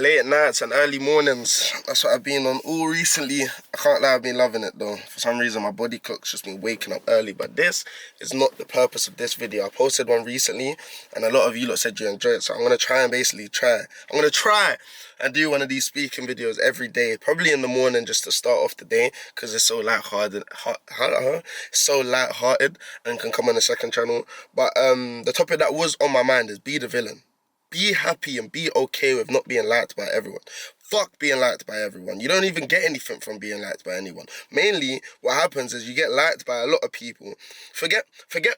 Late nights and early mornings, that's what I've been on all recently. I can't lie, I've been loving it though. For some reason, my body clock's just been waking up early, but this is not the purpose of this video. I posted one recently, and a lot of you lot said you enjoyed it, so I'm going to try and I'm going to try and do one of these speaking videos every day, probably in the morning just to start off the day, because it's so light-hearted, and can come on the second channel. But the topic that was on my mind is be the villain. Be happy and be okay with not being liked by everyone. Fuck being liked by everyone. You don't even get anything from being liked by anyone. Mainly, what happens is you get liked by a lot of people. Forget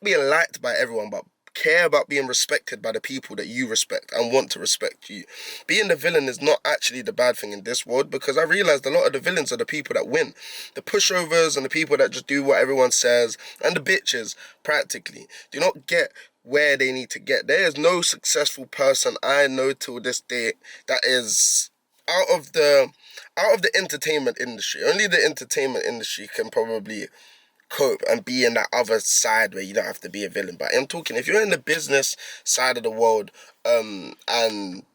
being liked by everyone, but care about being respected by the people that you respect and want to respect you. Being the villain is not actually the bad thing in this world, because I realized a lot of the villains are the people that win. The pushovers and the people that just do what everyone says, and the bitches, practically, do not get where they need to get. There is no successful person I know till this day that is out of the entertainment industry. Only the entertainment industry can probably cope and be in that other side where you don't have to be a villain. But I'm talking, if you're in the business side of the world, and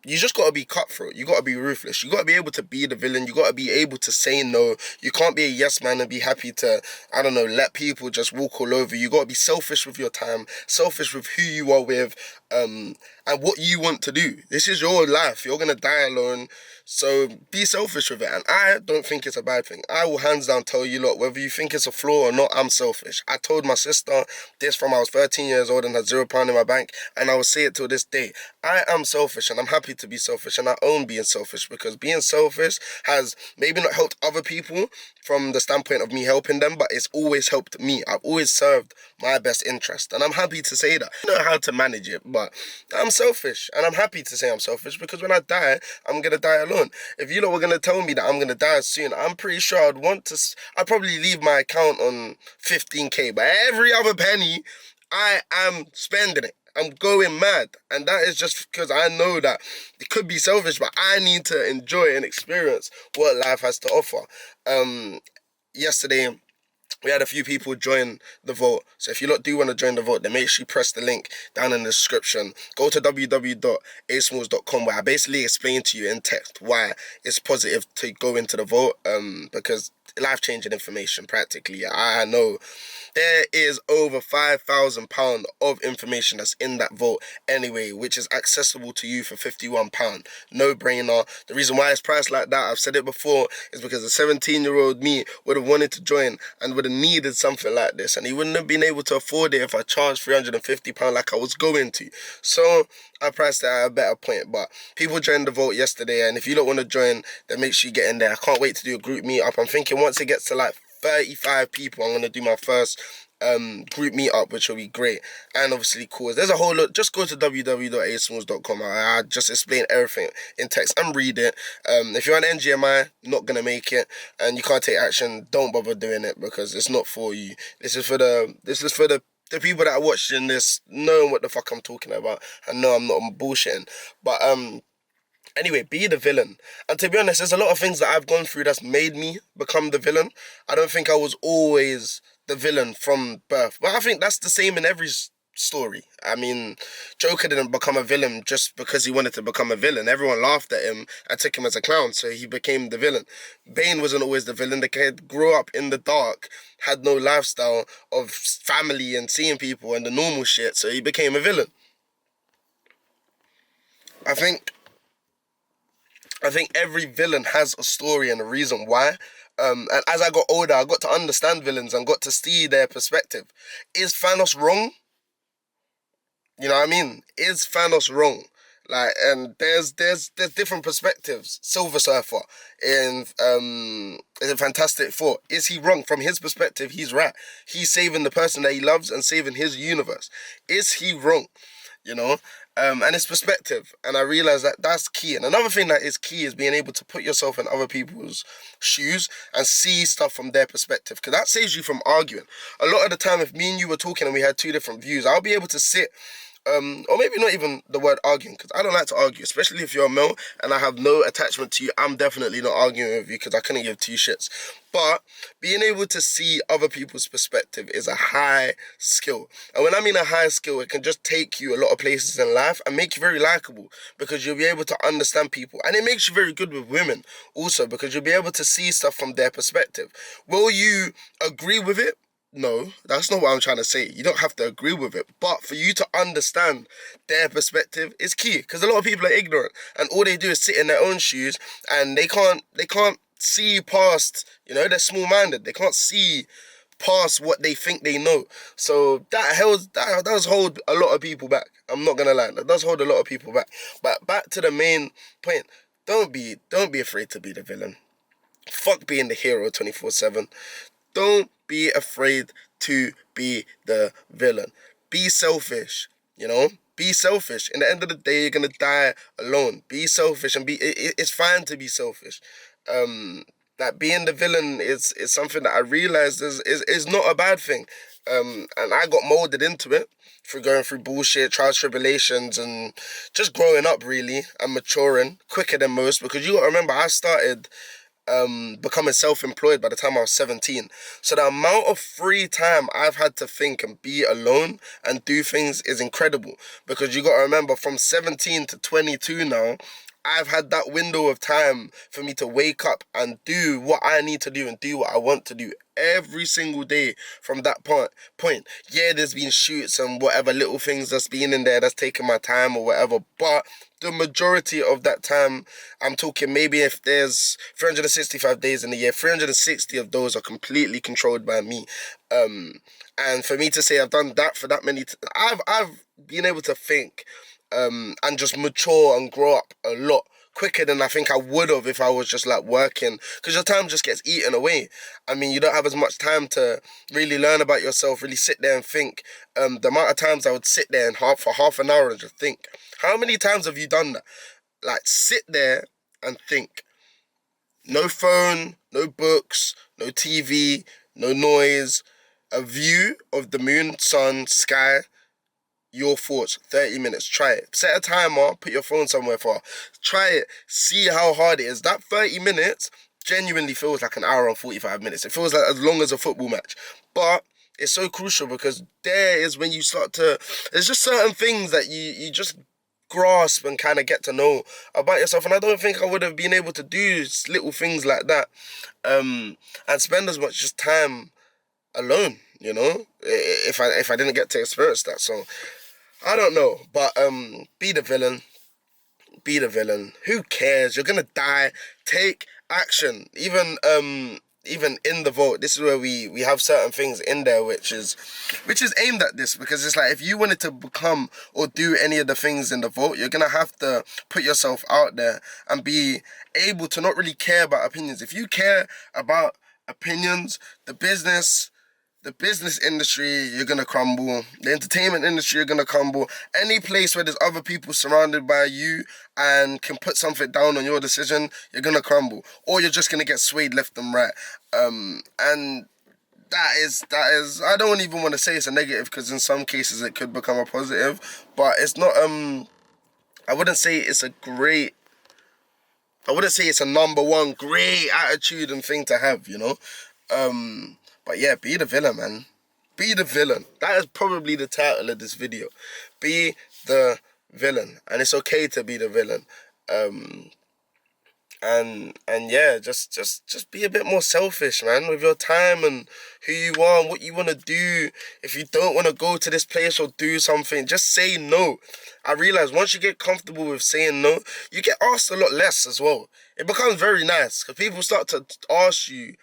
you just got to be cutthroat, you got to be ruthless, you got to be able to be the villain, you got to be able to say no. You can't be a yes man and be happy to, I don't know, let people just walk all over you. You got to be selfish with your time, selfish with who you are with, and what you want to do. This is your life, you're gonna die alone, so be selfish with it. And I don't think it's a bad thing. I will hands down tell you lot, whether you think it's a flaw or not, I'm selfish. I told my sister this from I was 13 years old and had £0 in my bank, and I will say it till this day. I am selfish, and I'm happy to be selfish, and I own being selfish, because being selfish has maybe not helped other people from the standpoint of me helping them, but it's always helped me. I've always served my best interest, and I'm happy to say that. I don't know how to manage it, but I'm selfish, and I'm happy to say I'm selfish, because when I die, I'm gonna die alone. If you lot were gonna tell me that I'm gonna die soon, I'm pretty sure I'd probably leave my account on 15k, but every other penny, I am spending it. I'm going mad, and that is just because I know that it could be selfish, but I need to enjoy and experience what life has to offer. Yesterday, we had a few people join the vote. So if you lot do want to join the vote, then make sure you press the link down in the description. Go to www.asmalls.com, where I basically explain to you in text why it's positive to go into the vote, because life-changing information, practically. I know there is over £5,000 of information that's in that vote anyway, which is accessible to you for £51. No brainer. The reason why it's priced like that, I've said it before, is because a 17-year-old me would have wanted to join and would have needed something like this, and he wouldn't have been able to afford it if I charged £350 like I was going to. So I priced it at a better point. But people joined the vote yesterday, and if you don't want to join, then make sure you get in there. I can't wait to do a group meetup. I'm thinking once it gets to like 35 people, I'm going to do my first group meetup, which will be great. And obviously cause there's a whole lot. Just go to www.asmalls.com. I just explain everything in text and read it. If you're an NGMI, not gonna make it, and you can't take action, don't bother doing it, because it's not for you. This is for the people that are watching this, knowing what the fuck I'm talking about, and no, I'm not bullshitting. But anyway, be the villain. And to be honest, there's a lot of things that I've gone through that's made me become the villain. I don't think I was always the villain from birth, but I think that's the same in every story. I mean, Joker didn't become a villain just because he wanted to become a villain. Everyone laughed at him and took him as a clown, so he became the villain. Bane wasn't always the villain. The kid grew up in the dark, had no lifestyle of family and seeing people and the normal shit, so he became a villain. I think every villain has a story and a reason why. And as I got older, I got to understand villains and got to see their perspective. Is Thanos wrong? You know what I mean? Is Thanos wrong? Like, and there's different perspectives. Silver Surfer in Fantastic Four. Is he wrong? From his perspective, he's right. He's saving the person that he loves and saving his universe. Is he wrong? You know? And it's perspective, and I realize that that's key. And another thing that is key is being able to put yourself in other people's shoes and see stuff from their perspective, because that saves you from arguing. A lot of the time, if me and you were talking and we had two different views, I'll be able to sit or maybe not even the word arguing, because I don't like to argue, especially if you're a male and I have no attachment to you. I'm definitely not arguing with you because I couldn't give two shits. But being able to see other people's perspective is a high skill. And when I mean a high skill, it can just take you a lot of places in life and make you very likable, because you'll be able to understand people. And it makes you very good with women also, because you'll be able to see stuff from their perspective. Will you agree with it? No, that's not what I'm trying to say. You don't have to agree with it. But for you to understand their perspective is key. Because a lot of people are ignorant and all they do is sit in their own shoes, and they can't see past, they're small-minded. They can't see past what they think they know. So that does hold a lot of people back. I'm not gonna lie. That does hold a lot of people back. But back to the main point. Don't be afraid to be the villain. Fuck being the hero 24/7. Don't be afraid to be the villain. Be selfish, Be selfish. In the end of the day, you're gonna die alone. Be selfish and it's fine to be selfish. That being the villain is something that I realized is not a bad thing. And I got molded into it through going through bullshit, trials, tribulations, and just growing up really and maturing quicker than most, because you gotta remember I started becoming self-employed by the time I was 17. So the amount of free time I've had to think and be alone and do things is incredible, because you got to remember from 17 to 22 now, I've had that window of time for me to wake up and do what I need to do and do what I want to do every single day from that point. Yeah, there's been shoots and whatever little things that's been in there that's taken my time or whatever, but the majority of that time, I'm talking maybe if there's 365 days in a year, 360 of those are completely controlled by me. And for me to say I've done that for that many, I've been able to think and just mature and grow up a lot quicker than I think I would have if I was just like working, because your time just gets eaten away. I mean, you don't have as much time to really learn about yourself, really sit there and think. The amount of times I would sit there and for half an hour and just think. How many times have you done that? Like, sit there and think. No phone, no books, no TV, no noise. A view of the moon, sun, sky, your thoughts, 30 minutes. Try it. Set a timer, put your phone somewhere far. Try it. See how hard it is. That 30 minutes genuinely feels like an hour and 45 minutes. It feels like as long as a football match. But it's so crucial, because there is when you start to... There's just certain things that you just grasp and kind of get to know about yourself. And I don't think I would have been able to do little things like that and spend as much just time alone, if I didn't get to experience that. So I don't know, but be the villain. Be the villain. Who cares? You're gonna die. Take action. Even in the vote, this is where we have certain things in there which is aimed at this, because it's like if you wanted to become or do any of the things in the vote, you're gonna have to put yourself out there and be able to not really care about opinions. If you care about opinions, the business industry, you're gonna crumble. The entertainment industry, you're gonna crumble. Any place where there's other people surrounded by you and can put something down on your decision, you're gonna crumble. Or you're just gonna get swayed left and right. And that is, I don't even want to say it's a negative, because in some cases it could become a positive. But it's not, I wouldn't say it's a number one great attitude and thing to have, But yeah, be the villain, man. Be the villain. That is probably the title of this video. Be the villain. And it's okay to be the villain. And yeah, just be a bit more selfish, man, with your time and who you are and what you want to do. If you don't want to go to this place or do something, just say no. I realize once you get comfortable with saying no, you get asked a lot less as well. It becomes very nice, because people start to ask you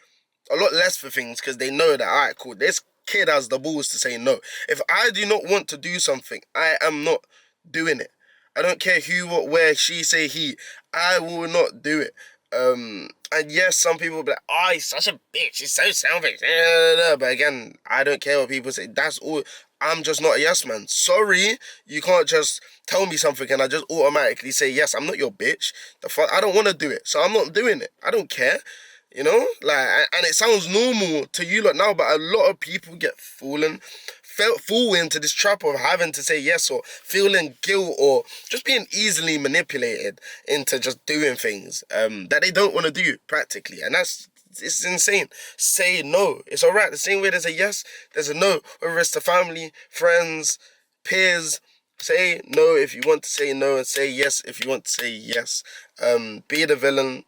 a lot less for things, because they know that, all right, cool, this kid has the balls to say no. If I do not want to do something, I am not doing it. I don't care who, what, where, she, say, he. I will not do it. And yes, some people will be like, oh, he's such a bitch, he's so selfish. But again, I don't care what people say. That's all. I'm just not a yes man. Sorry, you can't just tell me something and I just automatically say yes. I'm not your bitch. The fuck, I don't want to do it, so I'm not doing it. I don't care. Like, and it sounds normal to you lot now, but a lot of people get fall into this trap of having to say yes, or feeling guilt, or just being easily manipulated into just doing things that they don't want to do practically. And it's insane. Say no. It's all right. The same way there's a yes, there's a no. Whether it's to family, friends, peers, say no if you want to say no, and say yes if you want to say yes. Be the villain.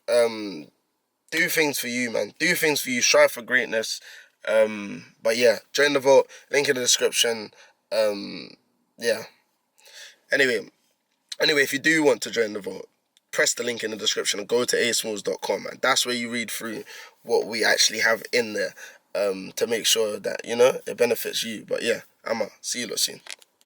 Do things for you, man. Do things for you. Strive for greatness. But yeah, join the vote. Link in the description. Yeah. Anyway, if you do want to join the vote, press the link in the description and go to asmalls.com, and that's where you read through what we actually have in there, to make sure that, you know, it benefits you. But yeah, see you lot soon.